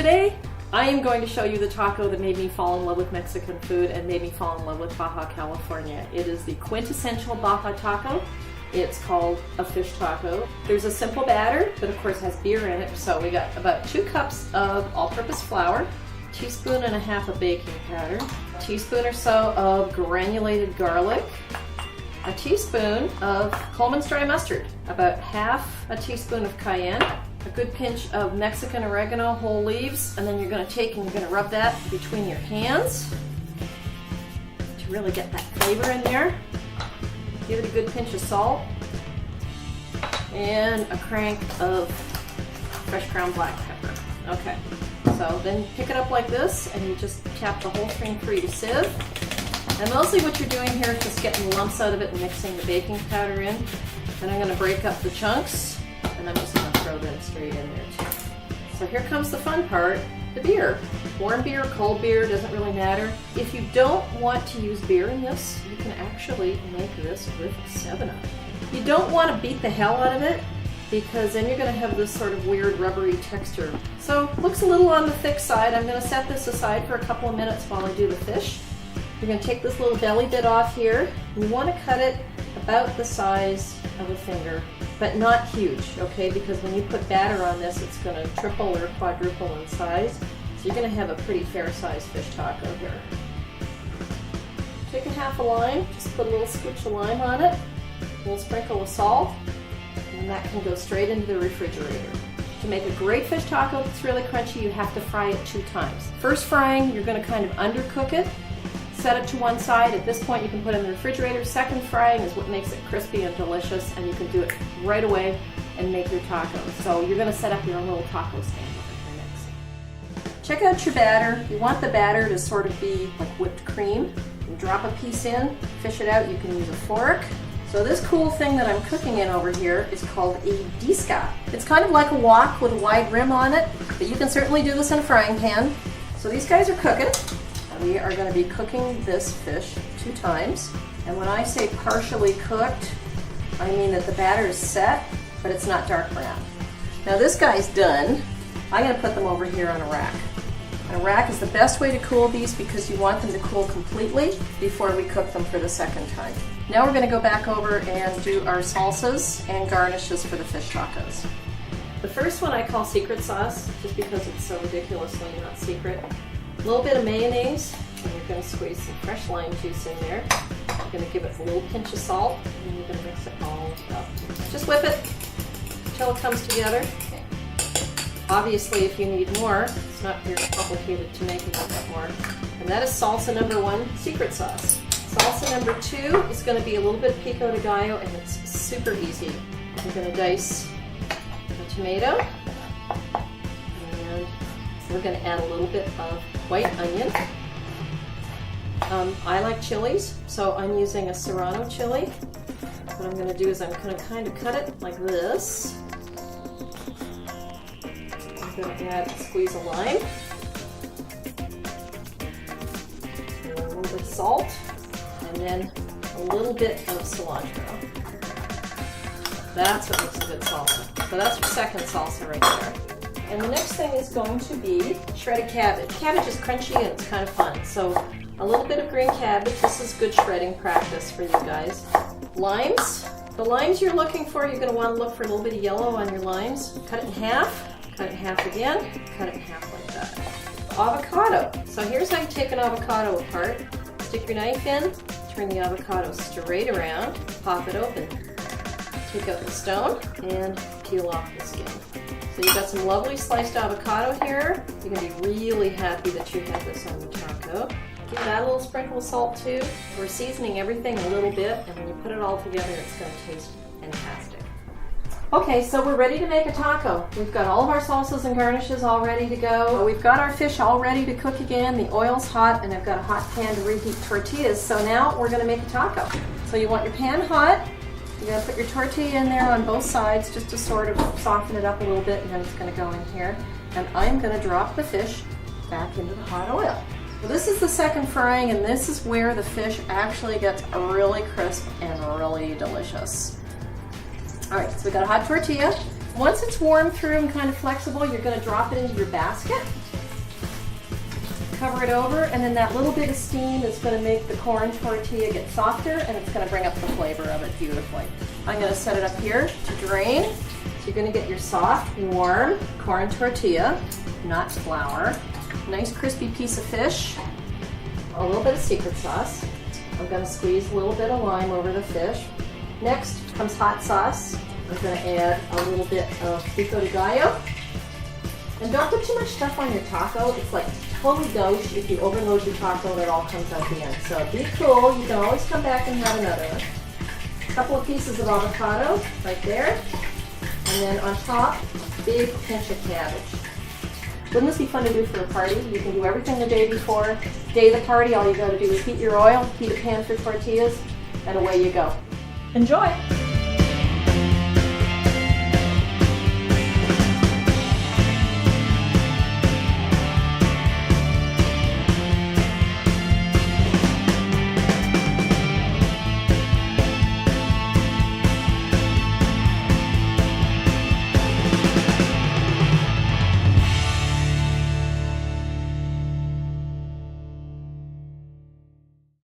Today, I am going to show you the taco that made me fall in love with Mexican food and made me fall in love with Baja California. It is the quintessential Baja taco. It's called a fish taco. There's a simple batter, but of course has beer in it. So we got about 2 cups of all-purpose flour, 1.5 teaspoons of baking powder, a teaspoon or so of granulated garlic, a teaspoon of Coleman's dry mustard, about half a teaspoon of cayenne, a good pinch of Mexican oregano, whole leaves, and then you're going to take and you're going to rub that between your hands to really get that flavor in there. Give it a good pinch of salt and a crank of fresh ground black pepper. Okay, so then pick it up like this and you just tap the whole thing through your sieve. And mostly what you're doing here is just getting lumps out of it and mixing the baking powder in. Then I'm going to break up the chunks and I'm just going to throw them straight in there too. So here comes the fun part, the beer. Warm beer, cold beer, doesn't really matter. If you don't want to use beer in this, you can actually make this with 7-Up. You don't want to beat the hell out of it because then you're going to have this sort of weird rubbery texture. So looks a little on the thick side. I'm going to set this aside for a couple of minutes while I do the fish. You're going to take this little belly bit off here. You want to cut it about the size of a finger, but not huge, okay? Because when you put batter on this, it's going to triple or quadruple in size. So you're going to have a pretty fair-sized fish taco here. Take a half a lime, just put a little scooch of lime on it, a little sprinkle of salt, and that can go straight into the refrigerator. To make a great fish taco that's really crunchy, you have to fry it 2 times. First frying, you're going to kind of undercook it. Set it to one side. At this point you can put it in the refrigerator. Second frying is what makes it crispy and delicious, and you can do it right away and make your tacos. So you're going to set up your own little taco stand over here next. Check out your batter. You want the batter to sort of be like whipped cream. You drop a piece in, fish it out. You can use a fork. So this cool thing that I'm cooking in over here is called a disca. It's kind of like a wok with a wide rim on it, but you can certainly do this in a frying pan. So these guys are cooking. We are going to be cooking this fish 2 times. And when I say partially cooked, I mean that the batter is set, but it's not dark brown. Now this guy's done. I'm going to put them over here on a rack. And a rack is the best way to cool these because you want them to cool completely before we cook them for the second time. Now we're going to go back over and do our salsas and garnishes for the fish tacos. The first one I call secret sauce, just because it's so ridiculously not secret. A little bit of mayonnaise, and you're going to squeeze some fresh lime juice in there. You're going to give it a little pinch of salt, and then you're going to mix it all up. Just whip it until it comes together. Okay. Obviously, if you need more, it's not very complicated to make a little bit more. And that is salsa number 1, secret sauce. Salsa number 2 is going to be a little bit pico de gallo, and it's super easy. You're going to dice a tomato, and we're going to add a little bit of white onion. I like chilies, so I'm using a Serrano chili. What I'm going to do is I'm going to kind of cut it like this. I'm going to add a squeeze of lime, and a little bit of salt, and then a little bit of cilantro. That's what makes a good salsa. So that's your second salsa right there. And the next thing is going to be shredded cabbage. Cabbage is crunchy and it's kind of fun. So a little bit of green cabbage. This is good shredding practice for you guys. Limes. The limes you're looking for, you're going to want to look for a little bit of yellow on your limes. Cut it in half. Cut it in half again. Cut it in half like that. Avocado. So here's how you take an avocado apart. Stick your knife in. Turn the avocado straight around. Pop it open. Take out the stone and peel off the skin. So you've got some lovely sliced avocado here. You're going to be really happy that you have this on the taco. Give that a little sprinkle of salt too. We're seasoning everything a little bit, and when you put it all together, it's going to taste fantastic. Okay, so we're ready to make a taco. We've got all of our salsas and garnishes all ready to go. We've got our fish all ready to cook again. The oil's hot, and I've got a hot pan to reheat tortillas. So now we're going to make a taco. So you want your pan hot. You're going to put your tortilla in there on both sides just to sort of soften it up a little bit, and then it's going to go in here. And I'm going to drop the fish back into the hot oil. Well, this is the second frying, and this is where the fish actually gets really crisp and really delicious. All right, so we got a hot tortilla. Once it's warmed through and kind of flexible, you're going to drop it into your basket. cover it over, and then that little bit of steam is going to make the corn tortilla get softer, and it's going to bring up the flavor of it beautifully. I'm going to set it up here to drain. So you're going to get your soft, warm corn tortilla, not flour. Nice crispy piece of fish. A little bit of secret sauce. I'm going to squeeze a little bit of lime over the fish. Next comes hot sauce. I'm going to add a little bit of pico de gallo. And don't put too much stuff on your taco. It's like totally gauche. If you overload your taco, it all comes out the end. So be cool. You can always come back and have another one. A couple of pieces of avocado right there. And then on top, big pinch of cabbage. Wouldn't this be fun to do for a party? You can do everything the day before. Day of the party, all you got to do is heat your oil, heat a pan for tortillas, and away you go. Enjoy!